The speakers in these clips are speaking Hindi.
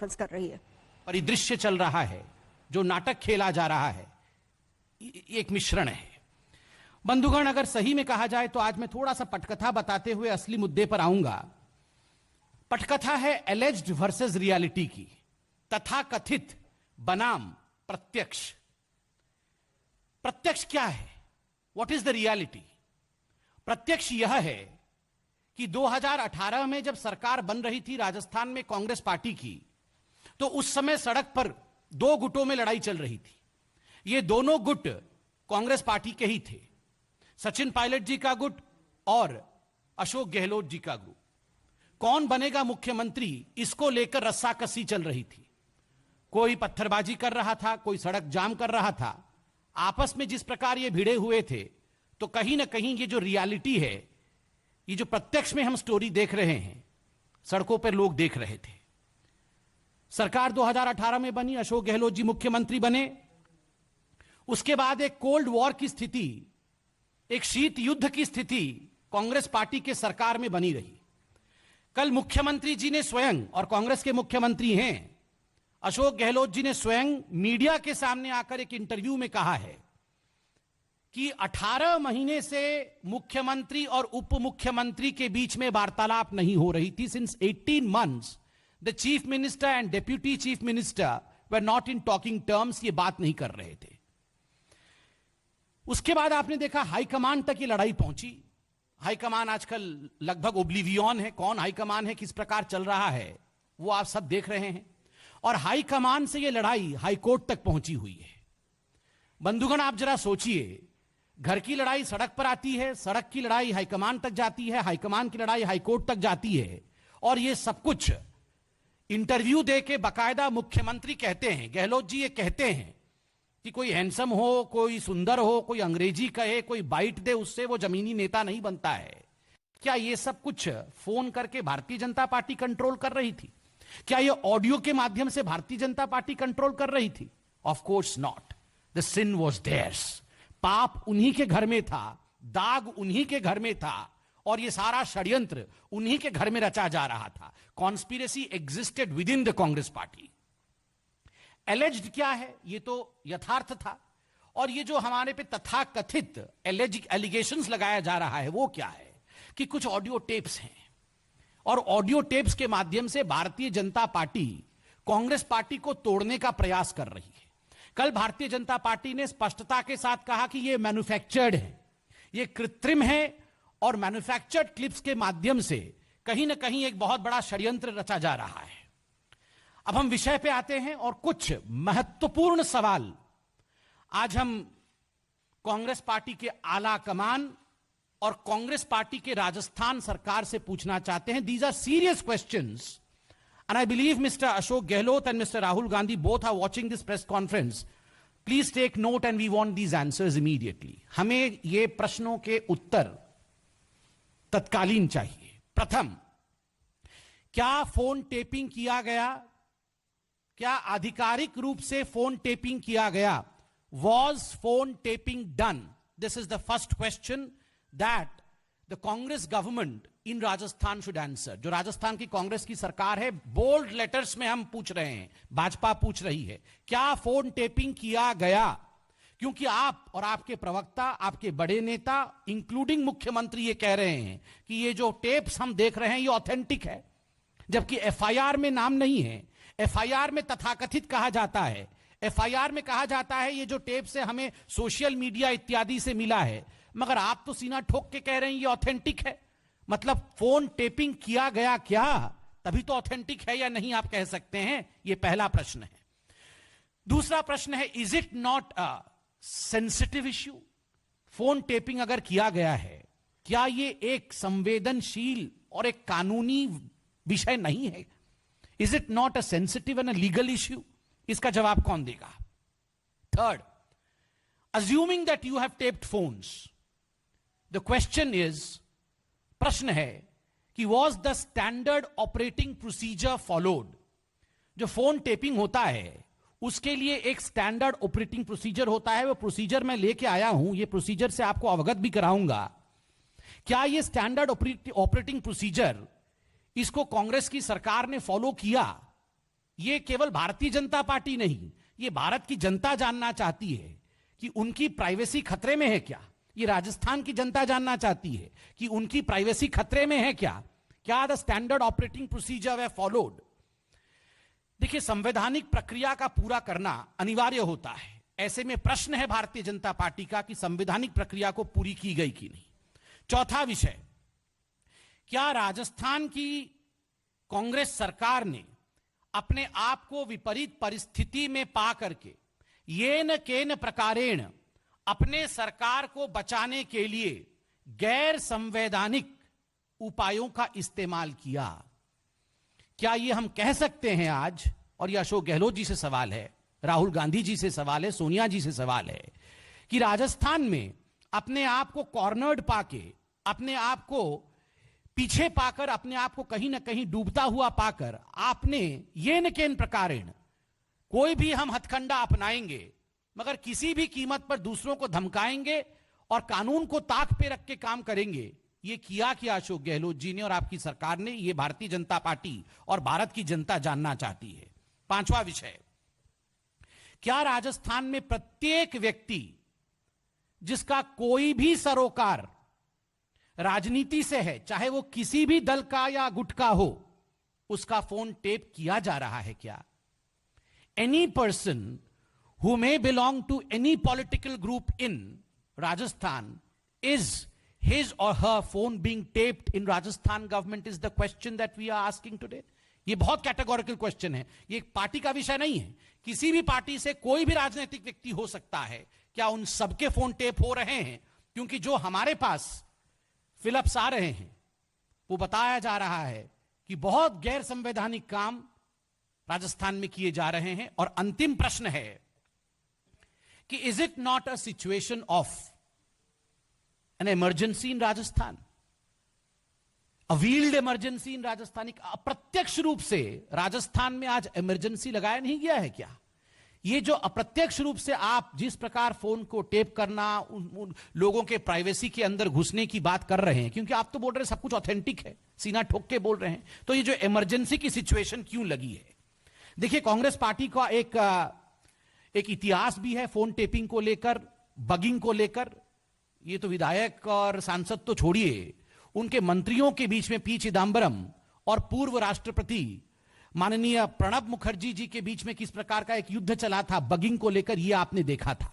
कर रही है। परिदृश्य चल रहा है, जो नाटक खेला जा रहा है, एक मिश्रण है। बंधुगण, अगर सही में कहा जाए तो आज मैं थोड़ा सा पटकथा बताते हुए असली मुद्दे पर आऊंगा। पटकथा है एलेज्ड वर्सेस रियलिटी की, तथा कथित बनाम प्रत्यक्ष। प्रत्यक्ष क्या है? What is the reality? प्रत्यक्ष यह है कि 2018 में जब सरकार बन रही थी राजस्थान में कांग्रेस पार्टी की, तो उस समय सड़क पर दो गुटों में लड़ाई चल रही थी। ये दोनों गुट कांग्रेस पार्टी के ही थे, सचिन पायलट जी का गुट और अशोक गहलोत जी का गुट। कौन बनेगा मुख्यमंत्री, इसको लेकर रस्साकसी चल रही थी। कोई पत्थरबाजी कर रहा था, कोई सड़क जाम कर रहा था। आपस में जिस प्रकार ये भिड़े हुए थे, तो कहीं ना कहीं ये जो रियलिटी है, ये जो प्रत्यक्ष में हम स्टोरी देख रहे हैं, सड़कों पर लोग देख रहे थे। सरकार 2018 में बनी, अशोक गहलोत जी मुख्यमंत्री बने। उसके बाद एक कोल्ड वॉर की स्थिति, एक शीत युद्ध की स्थिति कांग्रेस पार्टी के सरकार में बनी रही। कल मुख्यमंत्री जी ने स्वयं, और कांग्रेस के मुख्यमंत्री हैं अशोक गहलोत जी ने स्वयं मीडिया के सामने आकर एक इंटरव्यू में कहा है कि 18 महीने से मुख्यमंत्री और उप मुख्यमंत्री के बीच में वार्तालाप नहीं हो रही थी। Since 18 months the chief minister and deputy chief minister were not in talking terms. ये बात नहीं कर रहे थे। उसके बाद आपने देखा हाईकमान तक ये लड़ाई पहुंची। हाईकमान आजकल लगभग ओब्लिवियन है, कौन हाईकमान है, किस प्रकार चल रहा है, वो आप सब देख रहे हैं। और हाईकमान से ये लड़ाई हाईकोर्ट तक पहुंची हुई है। बंधुगण, आप जरा सोचिए, घर की लड़ाई सड़क पर आती है, सड़क की लड़ाई हाईकमान तक जाती है, हाईकमान की लड़ाई हाईकोर्ट तक जाती है, और ये सब कुछ इंटरव्यू देके बाकायदा मुख्यमंत्री कहते हैं, गहलोत जी ये कहते हैं कि कोई हैंडसम हो, कोई सुंदर हो, कोई अंग्रेजी कहे, कोई बाइट दे, उससे वो जमीनी नेता नहीं बनता है। क्या ये सब कुछ फोन करके भारतीय जनता पार्टी कंट्रोल कर रही थी? क्या ये ऑडियो के माध्यम से भारतीय जनता पार्टी कंट्रोल कर रही थी? Of course not. The sin was theirs. पाप उन्हीं के घर में था, दाग उन्हीं के घर में था, और ये सारा षड्यंत्र उन्हीं के घर में रचा जा रहा था। Conspiracy existed with in the Congress party. Alleged क्या है? ये तो यथार्थ था। और ये जो हमारे पे तथाकथित एलिगेशंस लगाया जा रहा है, वो क्या है कि कुछ ऑडियो टेप्स हैं, और ऑडियो टेप्स के माध्यम से भारतीय जनता पार्टी कांग्रेस पार्टी को तोड़ने का प्रयास कर रही है। कल भारतीय जनता पार्टी ने स्पष्टता के साथ कहा कि ये मैन्युफैक्चर्ड है, ये कृत्रिम है, और मैन्युफैक्चर्ड क्लिप्स के माध्यम से कहीं ना कहीं एक बहुत बड़ा षड्यंत्र रचा जा रहा है। अब हम विषय पे आते हैं, और कुछ महत्वपूर्ण सवाल आज हम कांग्रेस पार्टी के आला कमान और कांग्रेस पार्टी के राजस्थान सरकार से पूछना चाहते हैं। These are serious questions, and I believe Mr. Ashok Gehlot and Mr. Rahul Gandhi both are watching this press conference. Please take note and we want these answers immediately. हमें ये प्रश्नों के उत्तर तत्कालीन चाहिए। प्रथम, क्या फोन टेपिंग किया गया? क्या आधिकारिक रूप से फोन टेपिंग किया गया? Was phone taping done? This is the first question that the Congress government in Rajasthan should answer. जो राजस्थान की कांग्रेस की सरकार है, बोल्ड लेटर्स में हम पूछ रहे हैं, भाजपा पूछ रही है, क्या फोन टेपिंग किया गया? क्योंकि आप और आपके प्रवक्ता, आपके बड़े नेता, इंक्लूडिंग मुख्यमंत्री, ये कह रहे हैं कि ये जो टेप्स हम देख रहे हैं ये ऑथेंटिक है, जबकि एफआईआर में नाम नहीं है। एफआईआर में तथाकथित कहा जाता है, एफआईआर में कहा जाता है ये जो टेप से हमें सोशल मीडिया इत्यादि से मिला है, मगर आप तो सीना ठोक के कह रहे हैं ये ऑथेंटिक है। मतलब फोन टेपिंग किया गया क्या? तभी तो ऑथेंटिक है या नहीं, आप कह सकते हैं। ये पहला प्रश्न है। दूसरा प्रश्न है, is it not a sensitive issue? Phone tapping अगर किया गया है, क्या ये एक संवेदनशील और एक कानूनी विषय नहीं है? Is it not a sensitive and a legal issue? इसका जवाब कौन देगा? Third, assuming that you have taped phones, the question is, प्रश्न है कि was the standard operating procedure followed? जो फोन टेपिंग होता है उसके लिए एक स्टैंडर्ड ऑपरेटिंग प्रोसीजर होता है। वो प्रोसीजर मैं लेके आया हूं, ये प्रोसीजर से आपको अवगत भी कराऊंगा। क्या ये स्टैंडर्ड ऑपरेटिंग प्रोसीजर, इसको कांग्रेस की सरकार ने फॉलो किया? ये केवल भारतीय जनता पार्टी नहीं, ये भारत की जनता जानना चाहती है कि उनकी प्राइवेसी खतरे में है क्या। ये राजस्थान की जनता जानना चाहती है कि उनकी प्राइवेसी खतरे में है क्या। क्या द स्टैंडर्ड ऑपरेटिंग प्रोसीजर है फॉलोड। देखिए, संवैधानिक प्रक्रिया का पूरा करना अनिवार्य होता है। ऐसे में प्रश्न है भारतीय जनता पार्टी का कि संवैधानिक प्रक्रिया को पूरी की गई कि नहीं। चौथा विषय, क्या राजस्थान की कांग्रेस सरकार ने अपने आप को विपरीत परिस्थिति में पा करके येन केन प्रकारेण अपने सरकार को बचाने के लिए गैर संवैधानिक उपायों का इस्तेमाल किया। क्या यह हम कह सकते हैं आज, और यह अशोक गहलोत जी से सवाल है, राहुल गांधी जी से सवाल है, सोनिया जी से सवाल है, कि राजस्थान में अपने आप को कॉर्नर्ड पाके, अपने आप को पीछे पाकर, अपने आप को कहीं ना कहीं डूबता हुआ पाकर आपने ये न केन प्रकारेण कोई भी हम हथकंडा अपनाएंगे मगर किसी भी कीमत पर दूसरों को धमकाएंगे और कानून को ताक पे रख के काम करेंगे। ये किया क्या अशोक गहलोत जी ने और आपकी सरकार ने, ये भारतीय जनता पार्टी और भारत की जनता जानना चाहती है। पांचवा विषय, क्या राजस्थान में प्रत्येक व्यक्ति जिसका कोई भी सरोकार राजनीति से है, चाहे वो किसी भी दल का या गुट का हो, उसका फोन टेप किया जा रहा है क्या? Any person who may belong to any political group in Rajasthan, is his or her phone being taped in Rajasthan government is the question that we are asking today. ये बहुत कैटेगोरिकल क्वेश्चन है, ये एक पार्टी का विषय नहीं है। किसी भी पार्टी से कोई भी राजनीतिक व्यक्ति हो सकता है। क्या उन सबके फोन टेप हो रहे हैं? क्योंकि जो हमारे पास फिलप्स आ रहे हैं वो बताया जा रहा है कि बहुत गैर संवैधानिक काम राजस्थान में किए जा रहे हैं। और अंतिम प्रश्न है कि is it not a situation of an emergency in Rajasthan, a wheeled emergency in Rajasthan. अप्रत्यक्ष रूप से राजस्थान में आज इमरजेंसी लगाया नहीं गया है क्या? ये जो अप्रत्यक्ष रूप से आप जिस प्रकार फोन को टेप करना, उन लोगों के प्राइवेसी के अंदर घुसने की बात कर रहे हैं, क्योंकि आप तो बोल रहे हैं सब कुछ ऑथेंटिक है, सीना ठोक के बोल रहे हैं, तो ये जो इमरजेंसी की सिचुएशन क्यों लगी है? देखिए, कांग्रेस पार्टी का एक इतिहास भी है फोन टेपिंग को लेकर, बगिंग को लेकर। ये तो विधायक और सांसद तो छोड़िए, उनके मंत्रियों के बीच में पी चिदंबरम और पूर्व राष्ट्रपति माननीय प्रणब मुखर्जी जी के बीच में किस प्रकार का एक युद्ध चला था बगिंग को लेकर, यह आपने देखा था।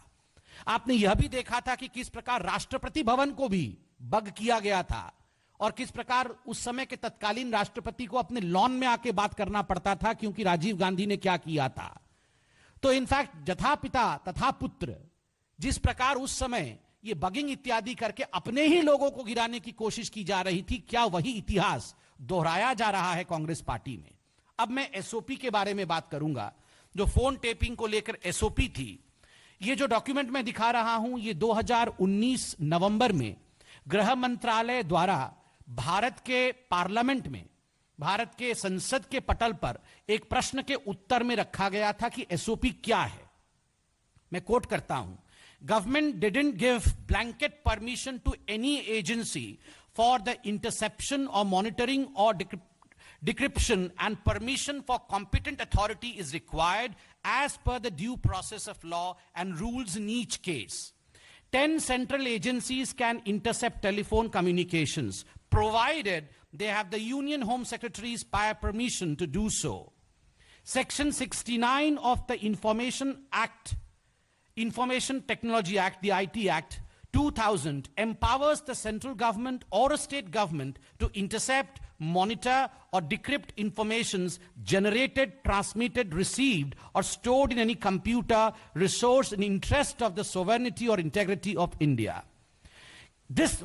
आपने यह भी देखा था कि किस प्रकार राष्ट्रपति भवन को भी बग किया गया था और किस प्रकार उस समय के तत्कालीन राष्ट्रपति को अपने लॉन में आके बात करना पड़ता था, क्योंकि राजीव गांधी ने क्या किया था। तो इनफैक्ट जथा पिता तथा पुत्र, जिस प्रकार उस समय ये बगिंग इत्यादि करके अपने ही लोगों को गिराने की कोशिश की जा रही थी, क्या वही इतिहास दोहराया जा रहा है कांग्रेस पार्टी में? अब मैं एसओपी के बारे में बात करूंगा, जो फोन टेपिंग को लेकर एसओपी थी। ये जो डॉक्यूमेंट मैं दिखा रहा हूं, ये 2019 नवंबर में गृह मंत्रालय द्वारा भारत के पार्लियामेंट में, भारत के संसद के पटल पर एक प्रश्न के उत्तर में रखा गया था कि एसओपी क्या है। मैं कोट करता हूं, government didn't give blanket permission to any agency for the interception और मॉनिटरिंग और decryption and permission for competent authority is required as per the due process of law and rules in each case. 10 central agencies can intercept telephone communications provided they have the Union Home Secretary's prior permission to do so. Section 69 of the Information Technology Act, the IT Act 2000, empowers the central government or a state government to intercept, monitor or decrypt informations generated, transmitted, received or stored in any computer resource in interest of the sovereignty or integrity of India. This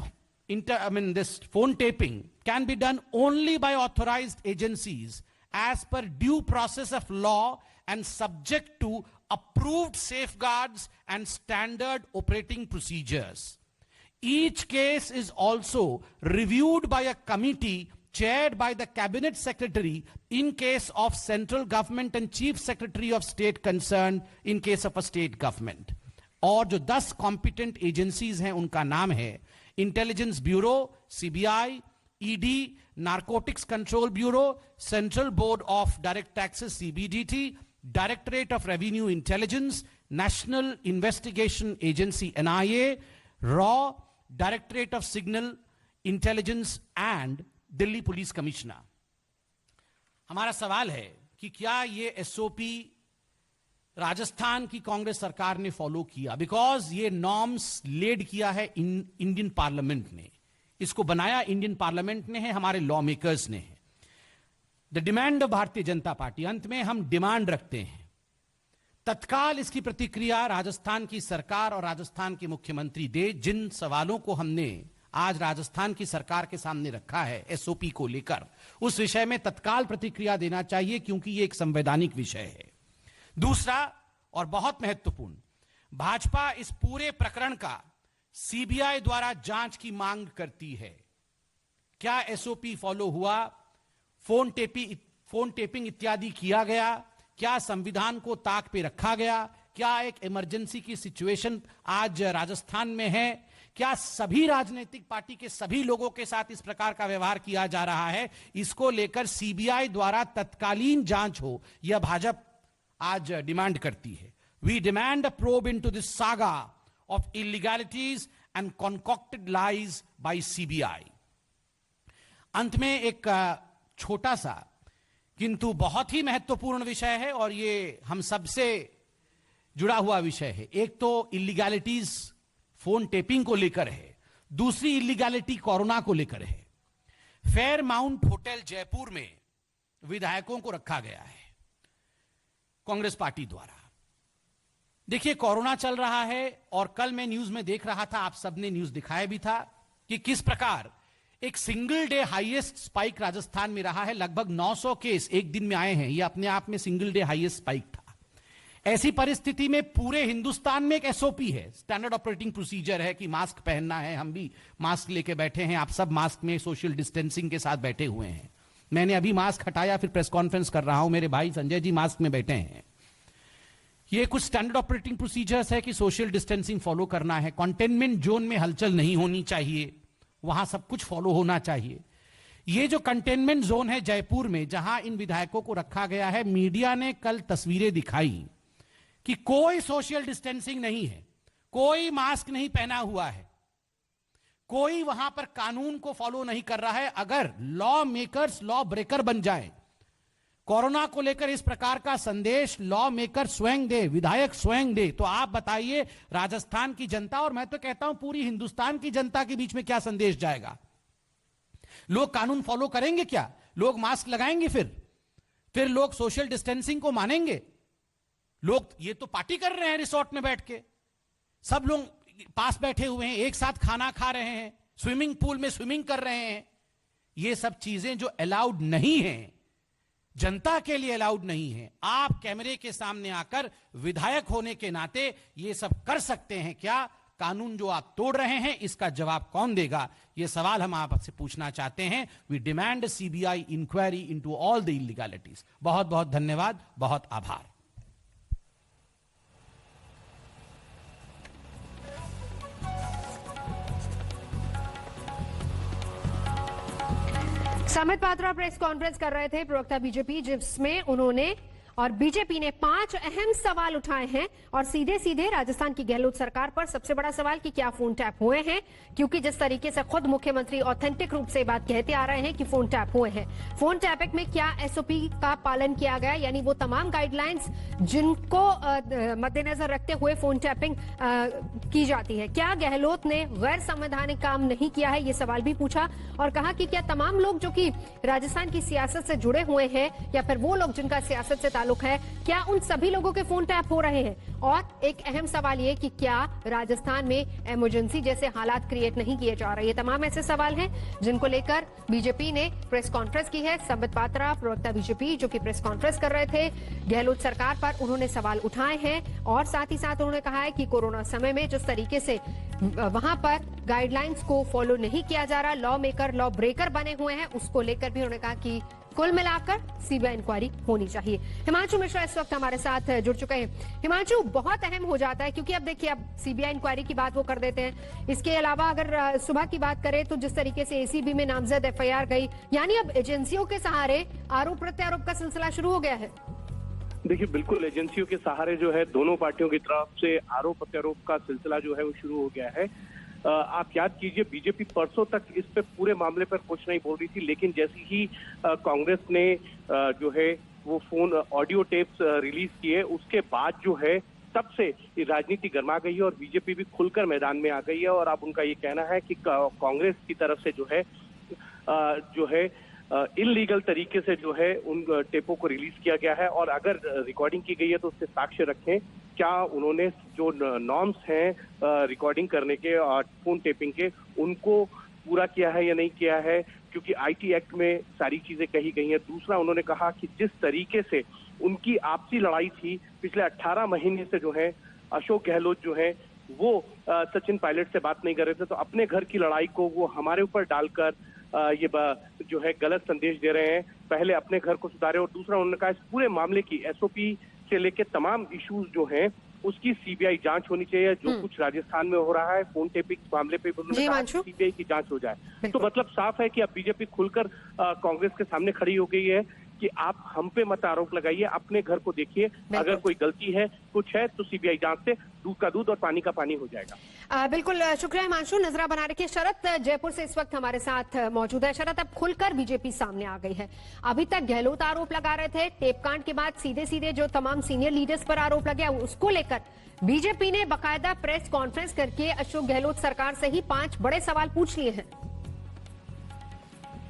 phone taping can be done only by authorized agencies as per due process of law and subject to approved safeguards and standard operating procedures. Each case is also reviewed by a committee chaired by the cabinet secretary in case of central government and chief secretary of state concerned in case of a state government. और जो 10 competent agencies हैं उनका नाम है intelligence bureau, CBI, ED, narcotics control bureau, central board of direct taxes CBDT, directorate of revenue intelligence, national investigation agency NIA, raw, directorate of signal intelligence and Delhi police commissioner. हमारा सवाल है कि क्या ये एसओपी राजस्थान की कांग्रेस सरकार ने फॉलो किया? बिकॉज ये नॉर्म्स लेड किया है इंडियन पार्लियामेंट ने, इसको बनाया इंडियन पार्लियामेंट ने है, हमारे लॉ मेकर्स ने है। The demand of Bharatiya Janata party, अंत में हम डिमांड रखते हैं तत्काल इसकी प्रतिक्रिया राजस्थान की सरकार और राजस्थान के मुख्यमंत्री दे। जिन सवालों को हमने आज राजस्थान की सरकार के सामने रखा है एसओपी को लेकर, उस विषय में तत्काल प्रतिक्रिया देना चाहिए, क्योंकि यह एक संवैधानिक विषय है। दूसरा और बहुत महत्वपूर्ण, भाजपा इस पूरे प्रकरण का सीबीआई द्वारा जांच की मांग करती है। क्या एसओपी फॉलो हुआ? फोन टेपिंग इत्यादि किया गया? क्या संविधान को ताक पे रखा गया? क्या एक इमरजेंसी की सिचुएशन आज राजस्थान में है? क्या सभी राजनीतिक पार्टी के सभी लोगों के साथ इस प्रकार का व्यवहार किया जा रहा है? इसको लेकर सीबीआई द्वारा तत्कालीन जांच हो, यह भाजपा आज डिमांड करती है। We demand a probe into this saga of illegalities and concocted lies by CBI. अंत में एक छोटा सा किंतु बहुत ही महत्वपूर्ण विषय है, और ये हम सबसे जुड़ा हुआ विषय है। एक तो इलीगैलिटीज फोन टेपिंग को लेकर है, दूसरी इलीगैलिटी कोरोना को लेकर है। फेयरमाउंट होटल जयपुर में विधायकों को रखा गया है कांग्रेस पार्टी द्वारा। देखिए, कोरोना चल रहा है, और कल मैं न्यूज में देख रहा था, आप सबने न्यूज दिखाया भी था कि किस प्रकार एक single day highest spike Rajasthan में रहा है। लगभग 900 केस एक दिन में आए हैं, यह अपने आप में सिंगल डे हाईएस्ट स्पाइक था। ऐसी परिस्थिति में पूरे हिंदुस्तान में एक एसओपी है, स्टैंडर्ड ऑपरेटिंग प्रोसीजर है कि मास्क पहनना है। हम भी मास्क लेके बैठे हैं, आप सब मास्क में सोशल डिस्टेंसिंग के साथ बैठे हुए हैं। मैंने अभी मास्क हटाया, फिर प्रेस कॉन्फ्रेंस कर रहा हूं, मेरे भाई संजय जी मास्क में बैठे हैं। ये कुछ स्टैंडर्ड ऑपरेटिंग प्रोसीजर्स है कि सोशल डिस्टेंसिंग फॉलो करना है, कंटेनमेंट जोन में हलचल नहीं होनी चाहिए, वहां सब कुछ फॉलो होना चाहिए। ये जो कंटेनमेंट जोन है जयपुर में, जहां इन विधायकों को रखा गया है, मीडिया ने कल तस्वीरें दिखाई कि कोई सोशल डिस्टेंसिंग नहीं है, कोई मास्क नहीं पहना हुआ है, कोई वहां पर कानून को फॉलो नहीं कर रहा है। अगर लॉ मेकर्स लॉ ब्रेकर बन जाए, कोरोना को लेकर इस प्रकार का संदेश लॉ मेकर स्वयं दे, विधायक स्वयं दे, तो आप बताइए राजस्थान की जनता, और मैं तो कहता हूं पूरी हिंदुस्तान की जनता के बीच में क्या संदेश जाएगा? लोग कानून फॉलो करेंगे क्या? लोग मास्क लगाएंगे? फिर लोग सोशल डिस्टेंसिंग को मानेंगे? लोग ये तो पार्टी कर रहे हैं रिसोर्ट में बैठ के, सब लोग पास बैठे हुए हैं, एक साथ खाना खा रहे हैं, स्विमिंग पूल में स्विमिंग कर रहे हैं। ये सब चीजें जो अलाउड नहीं है, जनता के लिए अलाउड नहीं है, आप कैमरे के सामने आकर विधायक होने के नाते ये सब कर सकते हैं क्या? कानून जो आप तोड़ रहे हैं, इसका जवाब कौन देगा? ये सवाल हम आपसे पूछना चाहते हैं। We demand CBI inquiry into all the illegalities. बहुत बहुत धन्यवाद, बहुत आभार। संबित पात्रा प्रेस कॉन्फ्रेंस कर रहे थे, प्रवक्ता बीजेपी, जिसमें उन्होंने और बीजेपी ने 5 अहम सवाल उठाए हैं, और सीधे सीधे राजस्थान की गहलोत सरकार पर सबसे बड़ा सवाल कि क्या फोन टैप हुए हैं, क्योंकि जिस तरीके से खुद मुख्यमंत्री ऑथेंटिक रूप से बात कहते आ रहे हैं कि फोन टैप हुए हैं। फोन टैपिंग में क्या एसओपी का पालन किया गया, यानी वो तमाम गाइडलाइंस जिनको मद्देनजर रखते हुए फोन टैपिंग की जाती है। क्या गहलोत ने गैर संवैधानिक काम नहीं किया है, ये सवाल भी पूछा, और कहा कि क्या तमाम लोग जो कि राजस्थान की सियासत से जुड़े हुए हैं, या फिर वो लोग जिनका सियासत से ताल्लुक है, क्या उन सभी लोगों के फोन टैप हो रहे हैं? और एक अहम सवाल ये कि क्या राजस्थान में इमरजेंसी जैसे हालात क्रिएट नहीं किए जा रहे? ये तमाम ऐसे सवाल हैं जिनको लेकर बीजेपी ने प्रेस कॉन्फ्रेंस की है। संबित पात्रा, प्रवक्ता बीजेपी, जो कि प्रेस कॉन्फ्रेंस कर रहे थे गहलोत सरकार पर, उन्होंने सवाल उठाए हैं, और साथ ही साथ उन्होंने कहा है कि कोरोना समय में जिस तरीके से वहां पर गाइडलाइंस को फॉलो नहीं किया जा रहा, लॉ मेकर लॉ ब्रेकर बने हुए हैं, उसको लेकर भी उन्होंने कहा कि कुल मिलाकर सीबीआई इंक्वायरी होनी चाहिए। हिमांशु मिश्रा इस वक्त हमारे साथ जुड़ चुके हैं। हिमांशु, बहुत अहम हो जाता है क्योंकि अब देखिए, अब सीबीआई इंक्वायरी की बात वो कर देते हैं। इसके अलावा अगर सुबह की बात करें तो जिस तरीके से एसीबी में नामजद एफआईआर गई, यानी अब एजेंसियों के सहारे आरोप प्रत्यारोप का सिलसिला शुरू हो गया है। देखिए, बिल्कुल एजेंसियों के सहारे जो है दोनों पार्टियों की तरफ से आरोप प्रत्यारोप का सिलसिला जो है वो शुरू हो गया है। आप याद कीजिए, बीजेपी परसों तक इस पे पूरे मामले पर कुछ नहीं बोल रही थी, लेकिन जैसे ही कांग्रेस ने जो है वो फोन ऑडियो टेप्स रिलीज किए, उसके बाद जो है तब से राजनीति गर्मा गई है और बीजेपी भी खुलकर मैदान में आ गई है। और अब उनका ये कहना है कि कांग्रेस की तरफ से जो है इलीगल तरीके से जो है उन टेपों को रिलीज किया गया है, और अगर रिकॉर्डिंग की गई है तो उससे साक्ष्य रखें। क्या उन्होंने जो नॉर्म्स हैं रिकॉर्डिंग करने के और फोन टेपिंग के, उनको पूरा किया है या नहीं किया है, क्योंकि आईटी एक्ट में सारी चीजें कही गई हैं। दूसरा, उन्होंने कहा कि जिस तरीके से उनकी आपसी लड़ाई थी पिछले 18 महीने से जो है अशोक गहलोत जो है वो सचिन पायलट से बात नहीं कर रहे थे, तो अपने घर की लड़ाई को वो हमारे ऊपर डालकर ये जो है गलत संदेश दे रहे हैं। पहले अपने घर को सुधारे। और दूसरा, उन्होंने कहा इस पूरे मामले की एसओपी से लेके तमाम इश्यूज जो हैं उसकी सीबीआई जांच होनी चाहिए। जो कुछ राजस्थान में हो रहा है फोन टेपिंग मामले पे उन्होंने कहा सीबीआई की जांच हो जाए। तो मतलब साफ है कि अब बीजेपी खुलकर कांग्रेस के सामने खड़ी हो गई है कि आप हम पे मत आरोप लगाइए, अपने घर को देखिए, अगर कोई गलती है कुछ है तो सीबीआई जांच से दूध का दूध और पानी का पानी हो जाएगा। बिल्कुल शुक्रिया हिमांशु। नजरा बना रखिए। शरद जयपुर से इस वक्त हमारे साथ मौजूद है। शरद, अब खुलकर बीजेपी सामने आ गई है। अभी तक गहलोत आरोप लगा रहे थे, टेप कांड के बाद सीधे सीधे जो तमाम सीनियर लीडर्स पर आरोप लगे उसको लेकर बीजेपी ने बाकायदा प्रेस कॉन्फ्रेंस करके अशोक गहलोत सरकार से ही 5 बड़े सवाल पूछ लिए हैं।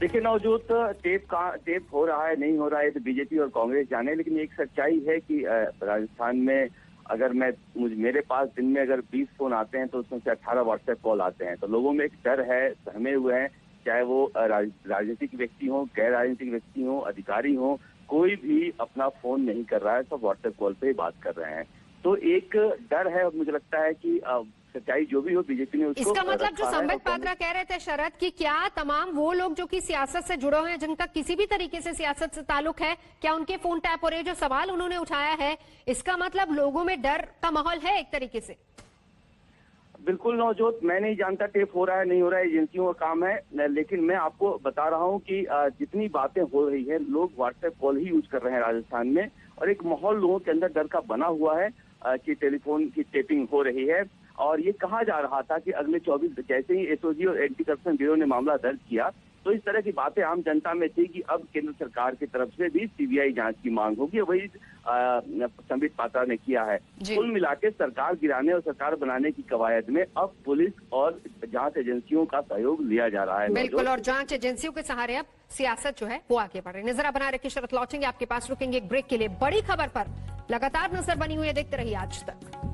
देखिए नवजोत, टेप हो रहा है नहीं हो रहा है तो बीजेपी और कांग्रेस जाने, लेकिन एक सच्चाई है कि राजस्थान में अगर मेरे पास दिन में अगर 20 फोन आते हैं तो उसमें से 18 व्हाट्सएप कॉल आते हैं। तो लोगों में एक डर है, सहमे हुए हैं, चाहे वो राजनीतिक व्यक्ति हो, गैर राजनीतिक व्यक्ति हो, अधिकारी हो, कोई भी अपना फोन नहीं कर रहा है, सब व्हाट्सएप कॉल पे ही बात कर रहे हैं। तो एक डर है और मुझे लगता है कि सच्चाई जो भी हो बीजेपी ने उसको इसका मतलब जो संबित पात्रा कह रहे थे शरद कि क्या तमाम वो लोग जो कि सियासत से जुड़े हुए हैं, जिनका किसी भी तरीके से सियासत से ताल्लुक है, क्या उनके फोन टैप हो रहे? जो सवाल उन्होंने उठाया है, इसका मतलब लोगों में डर का माहौल है एक तरीके से। बिल्कुल नवजोत, मैं नहीं जानता टेप हो रहा है नहीं हो रहा है, एजेंसियों का काम है, लेकिन मैं आपको बता रहा हूं कि जितनी बातें हो रही है, लोग व्हाट्सएप कॉल ही यूज कर रहे हैं राजस्थान में, और एक माहौल लोगों के अंदर डर का बना हुआ है कि टेलीफोन की टेपिंग हो रही है। और ये कहा जा रहा था कि अगले 24 जैसे ही एसओजी और एंटी करप्शन ब्यूरो ने मामला दर्ज किया तो इस तरह की बातें आम जनता में थी कि अब केंद्र सरकार की तरफ से भी सीबीआई जांच की मांग होगी। वही संबित पात्रा ने किया है। कुल मिलाकर सरकार गिराने और सरकार बनाने की कवायद में अब पुलिस और जांच एजेंसियों का सहयोग लिया जा रहा है। बिल्कुल, और जांच एजेंसियों के सहारे अब सियासत जो है वो आगे बढ़ रही है। नजर बना रखिए शरद, लौटेंगे आपके पास, रुकेंगे एक ब्रेक के लिए। बड़ी खबर पर लगातार नजर बनी हुई है, देखते रहिए आज तक।